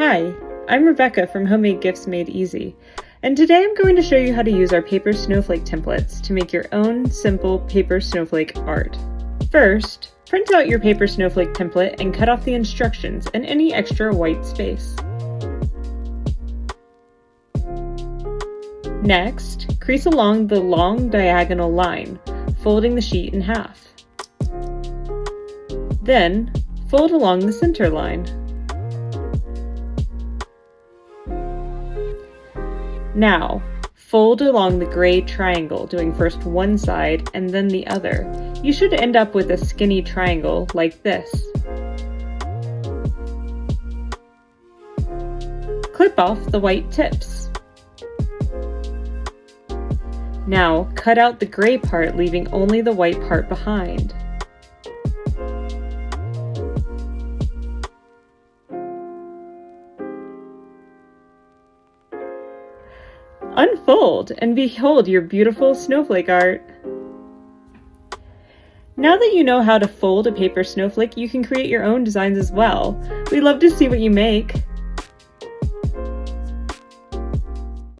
Hi, I'm Rebecca from Homemade Gifts Made Easy, and today I'm going to show you how to use our paper snowflake templates to make your own simple paper snowflake art. First, print out your paper snowflake template and cut off the instructions and any extra white space. Next, crease along the long diagonal line, folding the sheet in half. Then, fold along the center line. Now, fold along the gray triangle, doing first one side and then the other. You should end up with a skinny triangle like this. Clip off the white tips. Now, cut out the gray part, leaving only the white part behind. Unfold and behold your beautiful snowflake art. Now that you know how to fold a paper snowflake, you can create your own designs as well. We'd love to see what you make.